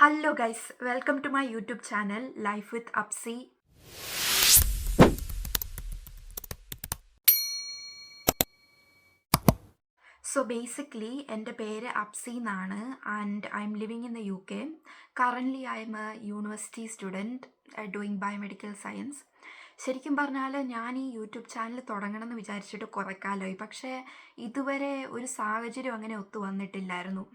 Hello guys, welcome to my YouTube channel Life with Upsi. So basically എൻ്റെ പേര് അപ്സി എന്നാണ് and I M living in the UK. Currently I M A university student doing biomedical science. ശരിക്കും പറഞ്ഞാൽ ഞാൻ ഈ YouTube channel തുടങ്ങണമെന്ന് വിചാരിച്ചിട്ട് കുറേ കാലമായി, പക്ഷേ ഇതുവരെ ഒരു സാഹചര്യം അങ്ങനെ ഒത്തു വന്നിട്ടില്ലായിരുന്നു.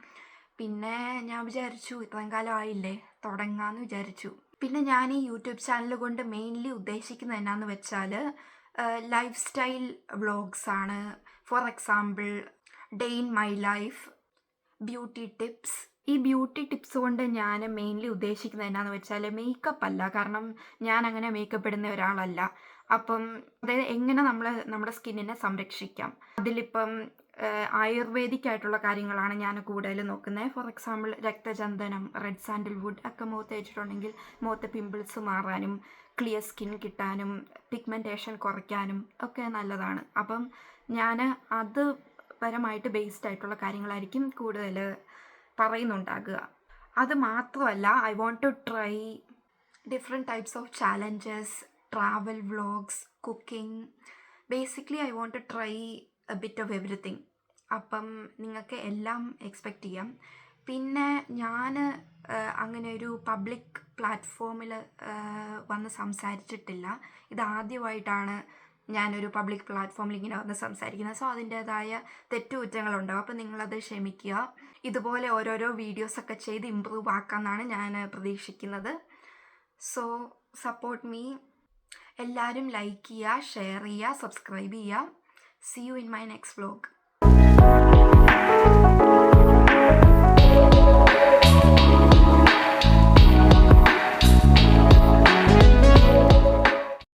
പിന്നെ ഞാൻ വിചാരിച്ചു ഇത്രയും കാലം ആയില്ലേ, തുടങ്ങാമെന്ന് വിചാരിച്ചു. പിന്നെ ഞാൻ ഈ യൂട്യൂബ് ചാനൽ കൊണ്ട് മെയിൻലി ഉദ്ദേശിക്കുന്നത് എന്നാന്ന് വെച്ചാൽ ലൈഫ് സ്റ്റൈൽ വ്ളോഗ്സാണ്. For example day in my life, beauty tips. ഈ ബ്യൂട്ടി ടിപ്സ് കൊണ്ട് ഞാൻ മെയിൻലി ഉദ്ദേശിക്കുന്നത് എന്നാന്ന് വെച്ചാൽ മേക്കപ്പ് അല്ല, കാരണം ഞാൻ അങ്ങനെ മേക്കപ്പ് ഇടുന്ന ഒരാളല്ല. അപ്പം അതായത് എങ്ങനെ നമ്മുടെ സ്കിന്നിനെ സംരക്ഷിക്കാം, അതിലിപ്പം ആയുർവേദിക് ആയിട്ടുള്ള കാര്യങ്ങളാണ് ഞാൻ കൂടുതൽ നോക്കുന്നത്. ഫോർ എക്സാമ്പിൾ രക്തചന്ദനം, റെഡ് സാൻഡൽവുഡ് ഒക്കെ മുഖത്ത് വെച്ചിട്ടുണ്ടെങ്കിൽ മുഖത്തെ പിമ്പിൾസ് മാറാനും ക്ലിയർ സ്കിൻ കിട്ടാനും പിഗ്മെൻറ്റേഷൻ കുറയ്ക്കാനും ഒക്കെ നല്ലതാണ്. അപ്പം ഞാൻ അത് പരമായിട്ട് ബേസ്ഡ് ആയിട്ടുള്ള കാര്യങ്ങളായിരിക്കും കൂടുതൽ പറയുന്നുണ്ടാകുക. അത് മാത്രമല്ല, I want to try different types of challenges, travel vlogs, cooking. Basically I want to try a bit of everything. അപ്പം നിങ്ങൾക്ക് എല്ലാം എക്സ്പെക്റ്റ് ചെയ്യാം. പിന്നെ ഞാൻ അങ്ങനെ ഒരു പബ്ലിക് പ്ലാറ്റ്ഫോമിൽ വന്ന് സംസാരിച്ചിട്ടില്ല. ഇതാദ്യമായിട്ടാണ് ഞാനൊരു പബ്ലിക് പ്ലാറ്റ്ഫോമിൽ ഇങ്ങനെ വന്ന് സംസാരിക്കുന്നത്. സോ അതിൻ്റേതായ തെറ്റുകുറ്റങ്ങളുണ്ടാവും, അപ്പം നിങ്ങളത് ക്ഷമിക്കുക. ഇതുപോലെ ഓരോരോ വീഡിയോസൊക്കെ ചെയ്ത് ഇമ്പ്രൂവ് ആക്കാമെന്നാണ് ഞാൻ പ്രതീക്ഷിക്കുന്നത്. So support me. എല്ലാവരും ലൈക്ക് ചെയ്യുക, ഷെയർ ചെയ്യുക, സബ്സ്ക്രൈബ് ചെയ്യുക. See you in my next vlog.